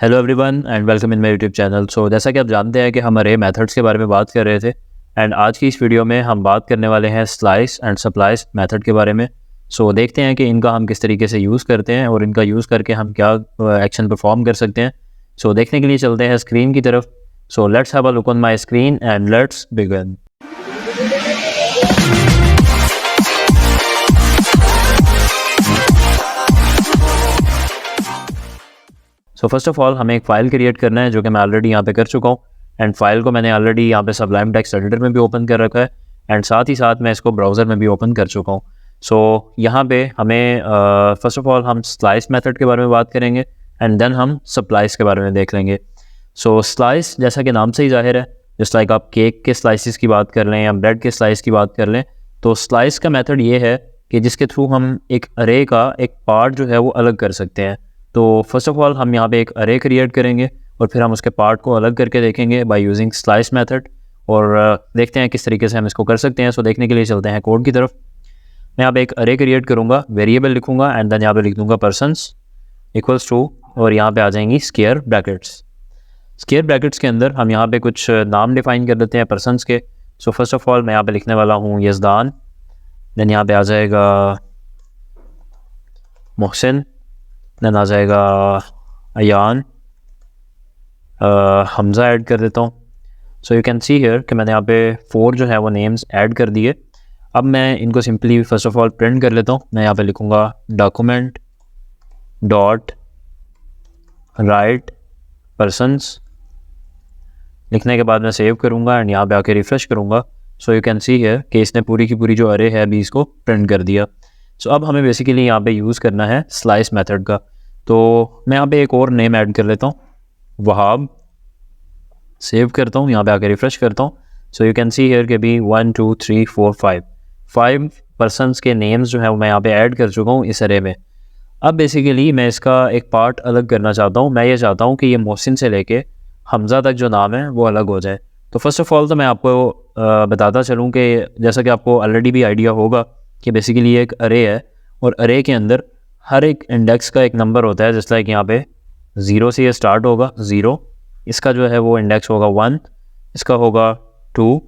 Hello everyone and welcome in my YouTube channel. जैसा कि आप जानते हैं कि हम अरे मेथड्स के बारे में बात कर रहे थे एंड आज की इस वीडियो में हम बात करने वाले हैं स्लाइस एंड सप्लाइस मेथड के बारे में। देखते हैं कि इनका हम किस तरीके से यूज़ करते हैं और इनका यूज़ करके हम क्या एक्शन परफॉर्म कर सकते हैं। देखने के लिए चलते हैं स्क्रीन की तरफ। Let's have a look on my screen and let's begin. First of all हमें एक फ़ाइल क्रिएट करना है जो कि मैं ऑलरेडी यहाँ पे कर चुका हूँ एंड फाइल को मैंने ऑलरेडी यहाँ पे सबलाइम टेक्स्ट एडिटर में भी ओपन कर रखा है एंड साथ ही साथ मैं इसको ब्राउज़र में भी ओपन कर चुका हूँ। यहाँ पे हमें फर्स्ट ऑफ ऑल हम स्लाइस मेथड के बारे में बात करेंगे एंड देन हम सप्लाइस के बारे में देख लेंगे। स्लाइस जैसा कि नाम से ही जाहिर है, जस्ट लाइक आप केक के स्लाइसिस की बात कर लें या ब्रेड के स्लाइस की बात कर लें, तो स्लाइस का मेथड ये है कि जिसके थ्रू हम एक अरे का एक पार्ट जो है वो अलग कर सकते हैं। तो फर्स्ट ऑफ ऑल हम यहाँ पे एक अरे क्रिएट करेंगे और फिर हम उसके पार्ट को अलग करके देखेंगे बाय यूजिंग स्लाइस मेथड और देखते हैं किस तरीके से हम इसको कर सकते हैं। देखने के लिए चलते हैं कोड की तरफ। मैं यहाँ पे एक अरे क्रिएट करूँगा, वेरिएबल लिखूँगा एंड देन यहाँ पे लिख दूँगा पर्सन्स इक्वल्स टू और यहाँ पे आ जाएंगी स्क्वायर ब्रैकेट्स। स्क्वायर ब्रैकेट्स के अंदर हम यहाँ पे कुछ नाम डिफाइन कर देते हैं पर्सन्स के। फर्स्ट ऑफ ऑल मैं यहाँ पे लिखने वाला हूँ यज़दान, देन यहाँ पे आ जाएगा मोहसिन, देन आ जाएगा अयान, हमज़ा ऐड कर देता हूँ। यू कैन सी हियर कि मैंने यहाँ पे 4 जो है वो नेम्स ऐड कर दिए। अब मैं इनको simply first of all print कर लेता हूँ। मैं यहाँ पे लिखूँगा डॉक्यूमेंट डॉट राइट पर्सन्स। लिखने के बाद मैं सेव करूँगा एंड यहाँ पे आके रिफ़्रेश करूँगा। यू कैन सी हियर कि इसने पूरी की पूरी जो अरे है अभी इसको प्रिंट कर दिया। अब हमें बेसिकली यहाँ पे यूज़ करना है स्लाइस मेथड का। तो मैं यहाँ पे एक और नेम ऐड कर लेता हूँ, वहाब। सेव करता हूँ, यहाँ पे आके रिफ़्रेश करता हूँ। यू कैन सी हियर के भी 1 2 3 4 5 पर्सन्स के नेम्स जो है वो मैं यहाँ पे ऐड कर चुका हूँ इस अरे में। अब बेसिकली मैं इसका एक पार्ट अलग करना चाहता हूँ। मैं ये चाहता हूँ कि ये मोहसिन से लेके हमज़ा तक जो नाम है वो अलग हो जाए। तो फर्स्ट ऑफ ऑल तो मैं आपको बताता चलूँ कि जैसा कि आपको ऑलरेडी भी आइडिया होगा कि बेसिकली ये एक अरे है और अरे के अंदर हर एक इंडेक्स का एक नंबर होता है। जैसे लाइक यहाँ पे 0 से ये स्टार्ट होगा, 0, इसका जो है वो इंडेक्स होगा 1, इसका होगा 2,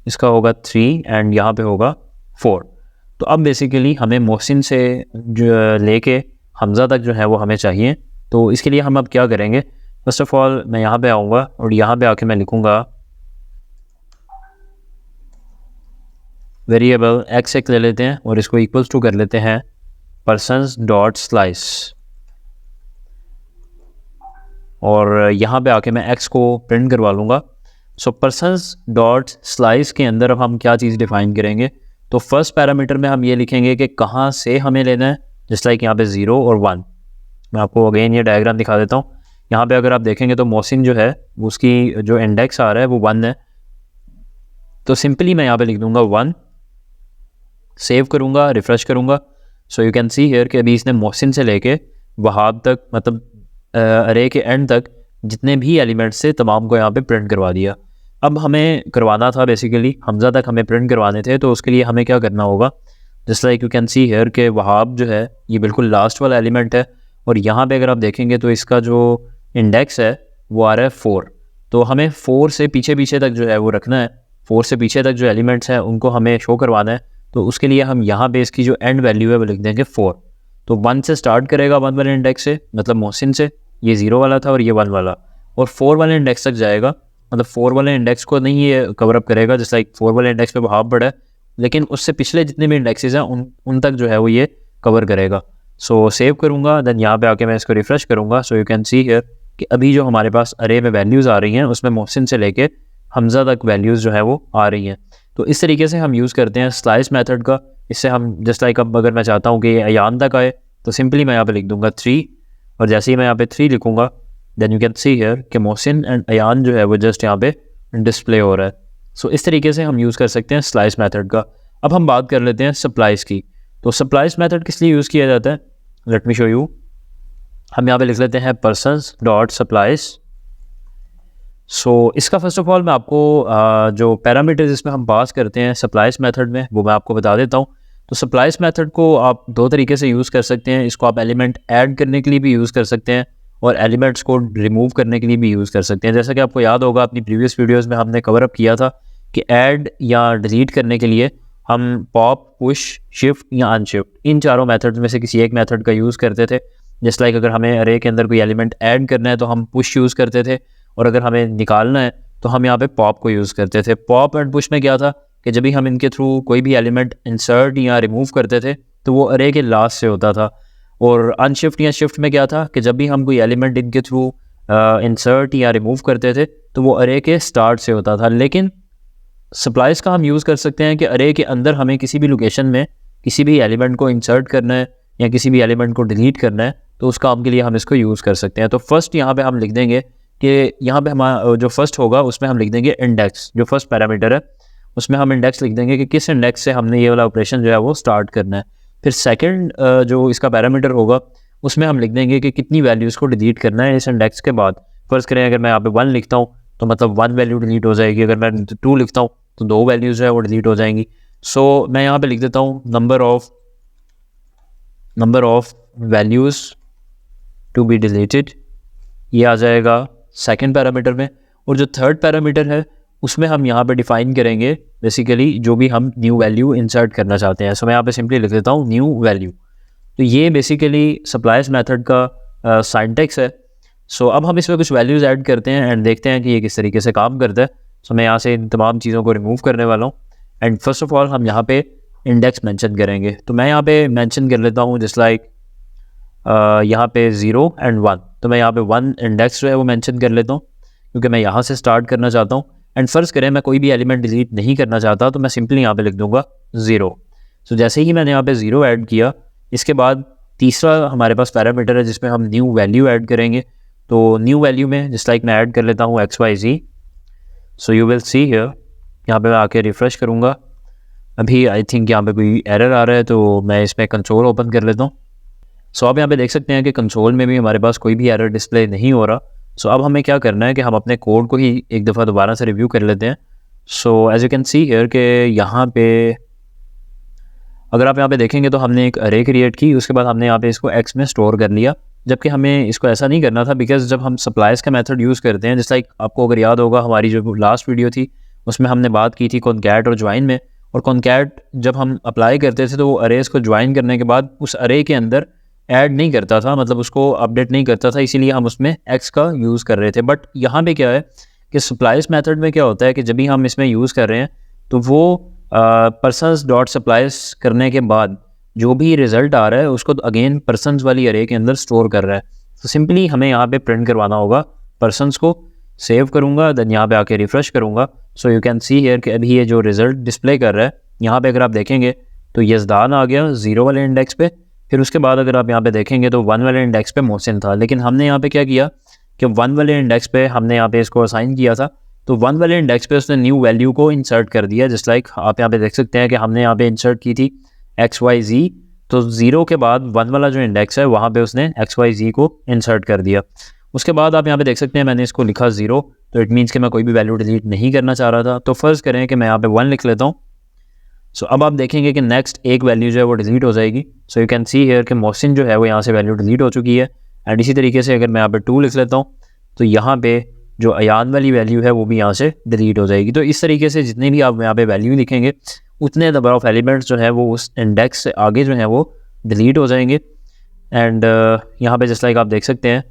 इसका होगा 3 एंड यहाँ पे होगा 4। तो अब बेसिकली हमें मोहसिन से जो लेके हमज़ा तक जो है वो हमें चाहिए। तो इसके लिए हम अब क्या करेंगे, फर्स्ट ऑफ ऑल मैं यहाँ पे आऊँगा और यहाँ पे आके मैं लिखूँगा वेरिएबल एक्स एक ले लेते हैं और इसको इक्वल्स टू कर लेते हैं पर्सन्स डॉट स्लाइस और यहाँ पे आके मैं x को प्रिंट करवा लूँगा। पर्सन्स डॉट स्लाइस के अंदर अब हम क्या चीज़ डिफ़ाइन करेंगे, तो फर्स्ट पैरामीटर में हम ये लिखेंगे कि कहाँ से हमें लेना है। जस्ट लाइक यहाँ पे 0 और 1। मैं आपको अगेन ये डायग्राम दिखा देता हूँ। यहाँ पे अगर आप देखेंगे तो मोहसिन जो है उसकी जो इंडेक्स आ रहा है वो 1 है। तो सिंपली मैं यहाँ पे लिख दूँगा 1, सेव करूँगा, रिफ़्रेश करूँगा। यू कैन सी हियर कि अभी इसने मोहसिन से लेके वहाब तक, मतलब अरे के एंड तक जितने भी एलिमेंट्स थे तमाम को यहाँ पे प्रिंट करवा दिया। अब हमें करवाना था बेसिकली हमज़ा तक हमें प्रिंट करवाने थे। तो उसके लिए हमें क्या करना होगा, just like you can see here के वहाब जो है ये बिल्कुल लास्ट वाला एलिमेंट है और यहाँ पे अगर आप देखेंगे तो इसका जो इंडेक्स है वो आ रहा है 4। तो हमें 4 से पीछे पीछे तक जो है वो रखना है। 4 से पीछे तक जो एलिमेंट्स हैं उनको हमें शो करवाना है। तो उसके लिए हम यहाँ पे इसकी जो एंड वैल्यू है वो लिख देंगे 4। तो 1 से स्टार्ट करेगा 1 वाले इंडेक्स से, मतलब मोहसिन से, ये 0 वाला था और ये 1 वाला, और 4 वाले इंडेक्स तक जाएगा। मतलब 4 वाले इंडेक्स को नहीं ये कवर अप करेगा, जैसे लाइक 4 वाले इंडेक्स पे वहाब पड़ा है, लेकिन उससे पिछले जितने भी इंडेक्सेस हैं उन तक जो है वो ये कवर करेगा। सेव करूँगा, देन यहाँ पे आके मैं इसको रिफ़्रेश करूँगा। यू कैन सी हियर कि अभी जो हमारे पास अरे में वैल्यूज़ आ रही हैं उसमें मोहसिन से लेके हमज़ा तक वैल्यूज़ जो है वो आ रही हैं। तो इस तरीके से हम यूज़ करते हैं स्लाइस मेथड का। इससे हम जस्ट लाइक अब अगर मैं चाहता हूँ कि अयान तक आए तो सिंपली मैं यहाँ पे लिख दूँगा 3 और जैसे ही मैं यहाँ पे 3 लिखूँगा then you can see here कि मोहसिन एंड अयान जो है वो जस्ट यहाँ पे डिस्प्ले हो रहा है। इस तरीके से हम यूज़ कर सकते हैं स्लाइस मेथड का। अब हम बात कर लेते हैं सप्लाइस की। तो सप्लाइस मेथड किस लिए यूज़ किया जाता है, लेट मी शो यू। हम यहाँ पे लिख लेते हैं पर्सन्स डॉट सप्लाइस। इसका फर्स्ट ऑफ ऑल मैं आपको जो पैरामीटर्स इसमें हम पास करते हैं सप्लाइस मेथड में वो मैं आपको बता देता हूँ। तो सप्लाइस मेथड को आप 2 तरीके से यूज़ कर सकते हैं। इसको आप एलिमेंट ऐड करने के लिए भी यूज़ कर सकते हैं और एलिमेंट्स को रिमूव करने के लिए भी यूज़ कर सकते हैं। जैसा कि आपको याद होगा अपनी प्रीवियस वीडियोस में हमने कवर अप किया था कि ऐड या डिलीट करने के लिए हम पॉप, पुश, शिफ्ट या अनशिफ्ट इन चारों मेथड्स में से किसी एक मेथड का यूज़ करते थे। जस्ट लाइक अगर हमें अरे के अंदर कोई एलिमेंट ऐड करना है तो हम पुश यूज़ करते थे, और अगर हमें निकालना है तो हम यहाँ पे पॉप को यूज़ करते थे। पॉप एंड पुश में क्या था कि जब भी हम इनके थ्रू कोई भी एलिमेंट इंसर्ट या रिमूव करते थे तो वो अरे के लास्ट से होता था, और अनशिफ्ट या शिफ्ट में क्या था कि जब भी हम कोई एलिमेंट इनके थ्रू इंसर्ट या रिमूव करते थे तो वो अरे के स्टार्ट से होता था। लेकिन सप्लाइज का हम यूज़ कर सकते हैं कि अरे के अंदर हमें किसी भी लोकेशन में किसी भी एलिमेंट को इंसर्ट करना है या किसी भी एलिमेंट को डिलीट करना है तो उस काम के लिए हम इसको यूज़ कर सकते हैं। तो फर्स्ट यहाँ पे हम लिख देंगे कि यहाँ पे हमारा जो फर्स्ट होगा उसमें हम लिख देंगे इंडेक्स, जो फर्स्ट पैरामीटर है उसमें हम इंडेक्स लिख देंगे कि किस इंडेक्स से हमने ये वाला ऑपरेशन जो है वो स्टार्ट करना है। फिर सेकंड जो इसका पैरामीटर होगा उसमें हम लिख देंगे कि कितनी वैल्यूज़ को डिलीट करना है इस इंडेक्स के बाद। फ़र्ज़ करें अगर मैं यहाँ पे 1 लिखता हूँ तो मतलब 1 वैल्यू डिलीट हो जाएगी, अगर मैं 2 लिखता हूँ तो 2 वैल्यूज़ है वो डिलीट हो जाएंगी। सो मैं यहाँ पे लिख देता हूँ number of values to be deleted, ये आ जाएगा सेकंड पैरामीटर में। और जो थर्ड पैरामीटर है उसमें हम यहाँ पे डिफ़ाइन करेंगे बेसिकली जो भी हम न्यू वैल्यू इंसर्ट करना चाहते हैं। सो मैं यहाँ पे सिंपली लिख देता हूँ न्यू वैल्यू। तो ये बेसिकली सप्लाइज मेथड का सिंटैक्स है। सो अब हम इसमें कुछ वैल्यूज़ ऐड करते हैं एंड देखते हैं कि ये किस तरीके से काम करता है। सो मैं यहाँ से इन तमाम चीज़ों को रिमूव करने वाला हूँ एंड फर्स्ट ऑफ ऑल हम यहाँ पे इंडेक्स मेंशन करेंगे। तो मैं यहाँ पे मेंशन कर लेता हूँ जस्ट लाइक यहाँ पे 0 एंड 1। तो मैं यहाँ पे 1 इंडेक्स जो है वो मेंशन कर लेता हूँ क्योंकि मैं यहाँ से स्टार्ट करना चाहता हूँ। एंड फ़र्ज़ करें मैं कोई भी एलिमेंट डिलीट नहीं करना चाहता तो मैं सिंपली यहाँ पे लिख दूँगा 0। सो जैसे ही मैंने यहाँ पे 0 ऐड किया, इसके बाद तीसरा हमारे पास पैरामीटर है जिसमें हम न्यू वैल्यू ऐड करेंगे। तो न्यू वैल्यू में जस्ट लाइक मैं ऐड कर लेता हूँ XYZ। So you will see here, यहाँ पे मैं आके रिफ़्रेश करूँगा। अभी आई थिंक यहाँ पे कोई एरर आ रहा है तो मैं इसमें कंसोल ओपन कर लेता हूँ। सो आप यहाँ पे देख सकते हैं कि कंसोल में भी हमारे पास कोई भी एरर डिस्प्ले नहीं हो रहा। सो अब हमें क्या करना है कि हम अपने कोड को ही एक दफ़ा दोबारा से रिव्यू कर लेते हैं। So as you can see here कि यहाँ पे अगर आप यहाँ पे देखेंगे तो हमने एक अरे क्रिएट की, उसके बाद हमने यहाँ पे इसको एक्स में स्टोर कर लिया, जबकि हमें इसको ऐसा नहीं करना था बिकॉज जब हम सप्लाइज का मेथड यूज़ करते हैं, जस्ट लाइक आपको अगर याद होगा हमारी जो लास्ट वीडियो थी उसमें हमने बात की थी कॉनकैट और ज्वाइन में। और कॉनकैट जब हम अप्लाई करते थे तो वो अरेज को ज्वाइन करने के बाद उस अरे के अंदर ऐड नहीं करता था, मतलब उसको अपडेट नहीं करता था, इसीलिए हम उसमें एक्स का यूज़ कर रहे थे। बट यहाँ पे क्या है कि सप्लाइज मेथड में क्या होता है कि जब भी हम इसमें यूज़ कर रहे हैं तो वो पर्सन्स डॉट सप्लाइज करने के बाद जो भी रिज़ल्ट आ रहा है उसको अगेन पर्सन्स वाली अरे के अंदर स्टोर कर रहा है। तो सिंपली हमें यहाँ पे प्रिंट करवाना होगा पर्सन्स को। सेव करूँगा, देन यहाँ पे आके रिफ़्रेश करूँगा। So you can see here कि अभी ये जो रिज़ल्ट डिस्प्ले कर रहा है यहाँ पे अगर आप देखेंगे तो यज़दान आ गया 0 वाले इंडेक्स पे। फिर उसके बाद अगर आप यहाँ पे देखेंगे तो 1 वाले इंडेक्स पे मोहसिन था, लेकिन हमने यहाँ पे क्या किया कि 1 वाले इंडेक्स पे हमने यहाँ पे इसको असाइन किया था, तो 1 वाले इंडेक्स पे उसने न्यू वैल्यू को इंसर्ट कर दिया। जस्ट लाइक आप यहाँ पे देख सकते हैं कि हमने यहाँ पे इंसर्ट की थी XYZ, तो 0 के बाद 1 वाला जो इंडेक्स है वहाँ पे उसने XYZ को इंसर्ट कर दिया। उसके बाद आप यहाँ पे देख सकते हैं मैंने इसको लिखा 0, तो इट मीन्स कि मैं कोई भी वैल्यू डिलीट नहीं करना चाह रहा था। तो फ़र्ज़ करें कि मैं यहाँ पे 1 लिख लेता हूँ। सो अब आप देखेंगे कि नेक्स्ट एक वैल्यू जो है वो डिलीट हो जाएगी। So you can see here कि मोहसिन जो है वो यहाँ से वैल्यू डिलीट हो चुकी है। एंड इसी तरीके से अगर मैं यहाँ पे 2 लिख लेता हूँ तो यहाँ पे जो अयान वाली वैल्यू है वो भी यहाँ से डिलीट हो जाएगी। तो इस तरीके से जितने भी आप यहाँ पे वैल्यू लिखेंगे उतने नंबर ऑफ एलिमेंट्स जो है वो उस इंडेक्स से आगे जो है वो डिलीट हो जाएंगे। एंड यहाँ पे जस्ट लाइक आप देख सकते हैं,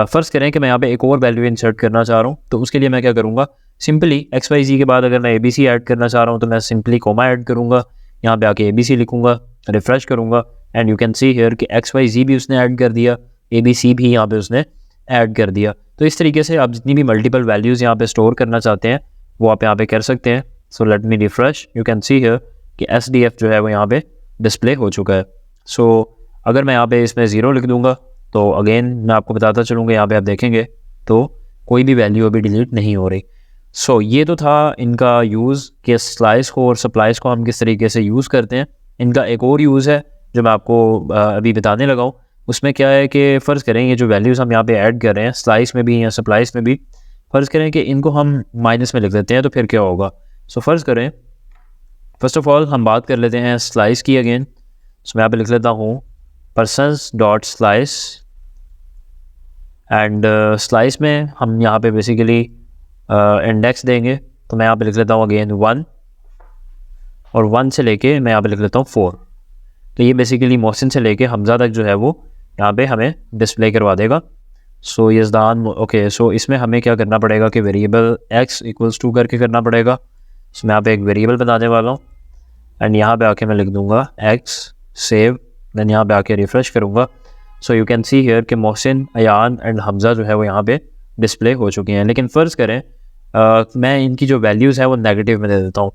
फ़र्ज़ करें कि मैं यहाँ पे एक और वैल्यू इंसर्ट करना चाह रहा हूँ, तो उसके लिए मैं क्या करूँगा, सिंपली XYZ के बाद अगर मैं ABC ऐड करना चाह रहा हूँ तो मैं सिंपली कोमा ऐड करूँगा, यहाँ पे आके ABC लिखूँगा, रिफ़्रेश करूँगा and you can see here कि XYZ भी उसने ऐड कर दिया, ABC भी यहाँ पे उसने ऐड कर दिया। तो इस तरीके से आप जितनी भी मल्टीपल वैल्यूज़ यहाँ पे स्टोर करना चाहते हैं वो आप यहाँ पे कर सकते हैं। So let me refresh, you can see here कि SDF जो है वो यहाँ पे डिस्प्ले हो चुका है। सो अगर मैं यहाँ पे इसमें 0 लिख दूँगा तो अगेन मैं आपको बताता चलूँगा, यहाँ पे आप देखेंगे तो कोई भी वैल्यू अभी डिलीट नहीं हो रही। सो ये तो था इनका यूज़ कि स्लाइस को और सप्लाइज को हम किस तरीके से यूज़ करते हैं। इनका एक और यूज़ है जो मैं आपको अभी बताने लगा हूँ। उसमें क्या है कि फ़र्ज़ करें ये जो वैल्यूज़ हम यहाँ पे ऐड कर रहे हैं स्लाइस में भी या सप्लाइज में भी, फ़र्ज़ करें कि इनको हम माइनस में लिख देते हैं तो फिर क्या होगा। सो फ़र्ज़ करें फ़र्स्ट ऑफ़ ऑल हम बात कर लेते हैं स्लाइस की अगेन। सो मैं यहाँ पे लिख लेता हूँ persons dot slice and slice में हम यहाँ पे बेसिकली इंडेक्स देंगे। तो मैं यहाँ पे लिख लेता हूँ अगेन 1, और 1 से लेके मैं यहाँ पे लिख लेता हूँ 4। तो ये बेसिकली मोहसिन से लेके हमज़ा तक जो है वो यहाँ पे हमें डिस्प्ले करवा देगा। सो यज़दान ओके, सो इसमें हमें क्या करना पड़ेगा कि वेरिएबल x इक्वल्स टू करके करना पड़ेगा। सो मैं यहाँ पे एक वेरिएबल बनाने वाला हूँ एंड यहाँ पे आके मैं लिख दूँगा x सेव, देन यहाँ पे आके रिफ़्रेश करूँगा। So you can see here कि मोहसिन, अयान एंड हमज़ा जो है वो यहाँ पे डिस्प्ले हो चुके हैं। लेकिन फ़र्ज़ करें मैं इनकी जो वैल्यूज़ है वो नेगेटिव में दे देता हूँ।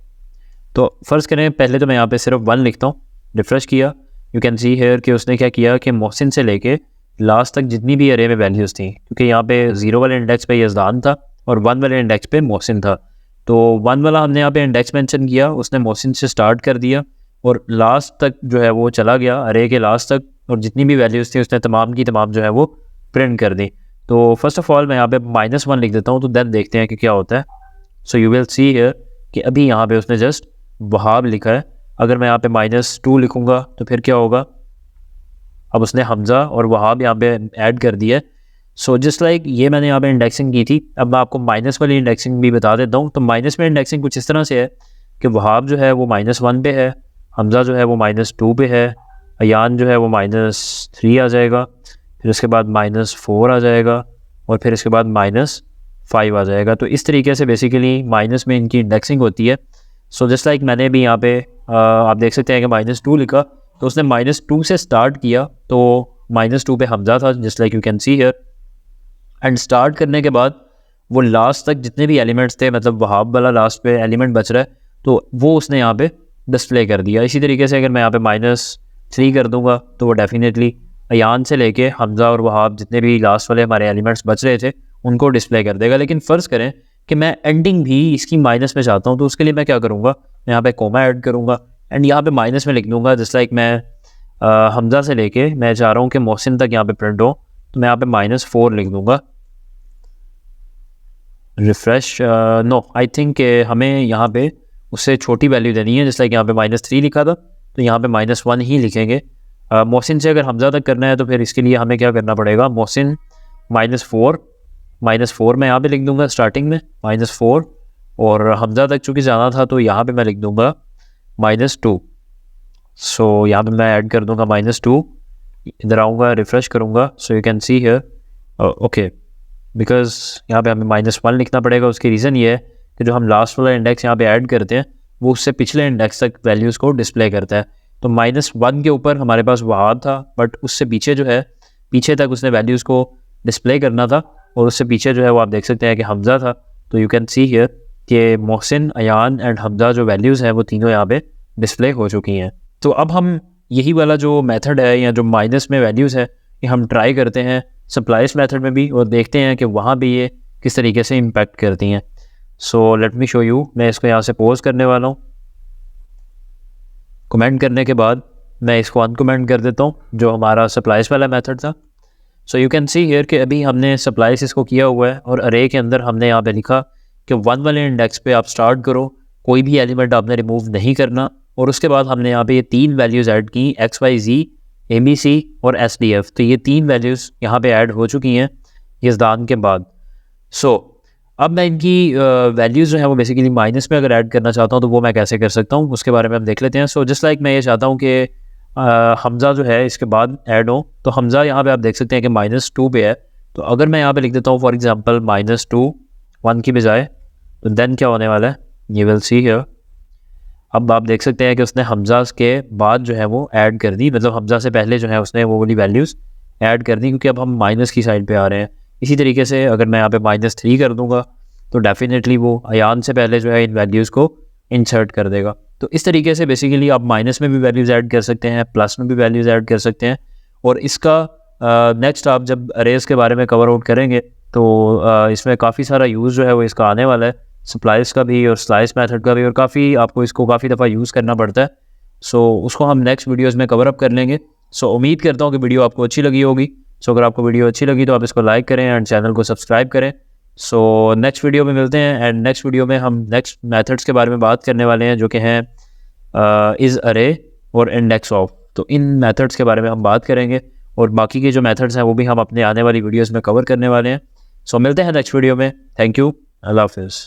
तो फ़र्ज़ करें पहले तो मैं यहाँ पे सिर्फ 1 लिखता हूँ, रिफ़्रेश किया, यू कैन सी हेयर कि उसने क्या किया कि मोहसिन से लेके लास्ट तक जितनी भी अरे में वैल्यूज़ थी, क्योंकि यहाँ पे 0 वाले इंडेक्स पे यज़दान था और 1 वाले इंडेक्स पे मोहसिन था, तो 1 वाला हमने यहाँ पे इंडेक्स मेंशन किया, उसने मोहसिन से स्टार्ट कर दिया और लास्ट तक जो है वो चला गया अरे के लास्ट तक, और जितनी भी वैल्यूज़ थी उसने तमाम की तमाम जो है वो प्रिंट कर दी। तो फर्स्ट ऑफ़ ऑल मैं यहाँ पे -1 लिख देता हूँ, तो देन देखते हैं कि क्या होता है। So you will see here कि अभी यहाँ पे उसने जस्ट वहाब लिखा है। अगर मैं यहाँ पे -2 लिखूँगा तो फिर क्या होगा, अब उसने हमज़ा और वहाब यहाँ पे ऐड कर दिया है। सो जस्ट लाइक ये मैंने यहाँ पे इंडेक्सिंग की थी, अब मैं आपको माइनस वाली इंडेक्सिंग भी बता देता हूँ। तो माइनस में इंडेक्सिंग कुछ इस तरह से है कि वहाब जो है वो -1 पे है, हमज़ा जो है वो -2 पे है, अयान जो है वो -3 आ जाएगा, फिर उसके बाद -4 आ जाएगा, और फिर इसके बाद -5 आ जाएगा। तो इस तरीके से बेसिकली माइनस में इनकी इंडेक्सिंग होती है। सो जस्ट लाइक मैंने भी यहाँ पे आप देख सकते हैं कि -2 लिखा, तो उसने -2 से स्टार्ट किया, तो -2 पे हमज़ा था, just like you can see here, and start करने के बाद वो लास्ट तक जितने भी एलिमेंट्स थे, मतलब वहाब वाला लास्ट पे एलिमेंट बच रहा है, तो वो उसने यहाँ पे डिस्प्ले कर दिया। इसी तरीके से अगर मैं यहाँ पे -3 कर दूंगा तो वो डेफिनेटली अयान से लेके हमज़ा और वहाब जितने भी लास्ट वाले हमारे एलिमेंट्स बच रहे थे उनको डिस्प्ले कर देगा। लेकिन फ़र्ज़ करें कि मैं एंडिंग भी इसकी माइनस में चाहता हूँ, तो उसके लिए मैं क्या करूँगा, मैं यहाँ पे कोमा ऐड करूँगा एंड यहाँ पे माइनस में लिख दूँगा, जस्ट लाइक मैं हमज़ा से लेके मैं चाह रहा हूँ कि मोहसिन तक यहाँ पे प्रिंट हो, तो मैं यहाँ पे -4 लिख दूँगा। रिफ़्रेश, नो आई थिंक हमें यहाँ पे उससे छोटी वैल्यू देनी है, जैसे लाइक यहाँ पे -3 लिखा था, तो यहाँ पे -1 ही लिखेंगे। मोहसिन से अगर हमज़ा तक करना है तो फिर इसके लिए हमें क्या करना पड़ेगा, मोहसिन -4 मैं यहाँ पे लिख दूँगा स्टार्टिंग में -4, और हमज़ा तक चूँकि जाना था तो यहाँ पे मैं लिख दूँगा -2। सो यहाँ पे मैं ऐड कर दूँगा -2, इधर आऊँगा, रिफ़्रेश करूँगा, so you can see here okay, because यहाँ पे हमें -1 लिखना पड़ेगा। उसकी रीज़न ये है कि जो हम लास्ट वाला इंडेक्स यहाँ पे ऐड करते हैं वो उससे पिछले इंडेक्स तक वैल्यूज़ को डिस्प्ले करता है। तो -1 के ऊपर हमारे पास वहाब था, बट उससे पीछे जो है, पीछे तक उसने वैल्यूज़ को डिस्प्ले करना था, और उससे पीछे जो है वो आप देख सकते हैं कि हमज़ा था। तो यू कैन सी हियर कि मोहसिन, अयान एंड हमज़ा जो वैल्यूज़ हैं वो तीनों यहाँ पे डिस्प्ले हो चुकी हैं। तो अब हम यही वाला जो मेथड है या जो माइनस में वैल्यूज़ है, ये हम ट्राई करते हैं सप्लाइज मेथड में भी, और देखते हैं कि वहाँ भी ये किस तरीके से इम्पैक्ट करती हैं। So let me show you, मैं इसको यहाँ से पॉज करने वाला हूँ। कमेंट करने के बाद मैं इसको अनकमेंट कर देता हूँ, जो हमारा सप्लाइज वाला मेथड था। So you can see here कि अभी हमने सप्लाइज इसको किया हुआ है, और अरे के अंदर हमने यहाँ पे लिखा कि 1 वाले इंडेक्स पे आप स्टार्ट करो, कोई भी एलिमेंट आपने रिमूव नहीं करना, और उसके बाद हमने यहाँ पे ये 3 वैल्यूज़ ऐड की, XYZ, ABC और SDF। तो ये 3 वैल्यूज़ यहाँ पे ऐड हो चुकी हैं यज़दान के बाद। सो अब मैं इनकी वैल्यूज़ जो है वो बेसिकली माइनस में अगर ऐड करना चाहता हूँ तो वो मैं कैसे कर सकता हूँ, उसके बारे में हम देख लेते हैं। सो जस्ट लाइक मैं ये चाहता हूँ कि हमज़ा जो है इसके बाद ऐड हो, तो हमज़ा यहाँ पे आप देख सकते हैं कि -2 पे है। तो अगर मैं यहाँ पे लिख देता हूँ फॉर एग्जांपल -2 1 की बजाय, तो देन क्या होने वाला है, ये विल सी हियर। अब आप देख सकते हैं कि उसने हमज़ा के बाद जो है वो ऐड कर दी, मतलब हमज़ा से पहले जो है उसने वो वाली वैल्यूज़ ऐड कर दी, क्योंकि अब हम माइनस की साइड पे आ रहे हैं। इसी तरीके से अगर मैं यहाँ पे -3 कर दूंगा तो डेफिनेटली वो अयान से पहले जो है इन वैल्यूज़ को इंसर्ट कर देगा। तो इस तरीके से बेसिकली आप माइनस में भी वैल्यूज़ ऐड कर सकते हैं, प्लस में भी वैल्यूज़ ऐड कर सकते हैं। और इसका नेक्स्ट आप जब अरेज के बारे में कवर आउट करेंगे तो इसमें काफ़ी सारा यूज़ जो है वो इसका आने वाला है, सप्लाइज का भी और स्लाइस मेथड का भी, और काफ़ी आपको इसको काफ़ी दफ़ा यूज़ करना पड़ता है। सो उसको हम नेक्स्ट वीडियोज़ में कवर अप कर लेंगे। सो उम्मीद करता हूँ कि वीडियो आपको अच्छी लगी होगी। सो अगर आपको वीडियो अच्छी लगी तो आप इसको लाइक करें एंड चैनल को सब्सक्राइब करें। सो नेक्स्ट वीडियो में मिलते हैं, एंड नेक्स्ट वीडियो में हम नेक्स्ट मेथड्स के बारे में बात करने वाले हैं, जो कि हैं इज़ अरे और इंडेक्स ऑफ। तो इन मेथड्स के बारे में हम बात करेंगे और बाकी के जो मेथड्स हैं वो भी हम अपने आने वाली वीडियोज़ में कवर करने वाले हैं। सो मिलते हैं नेक्स्ट वीडियो में। थैंक यू, अल्लाह हाफिज़।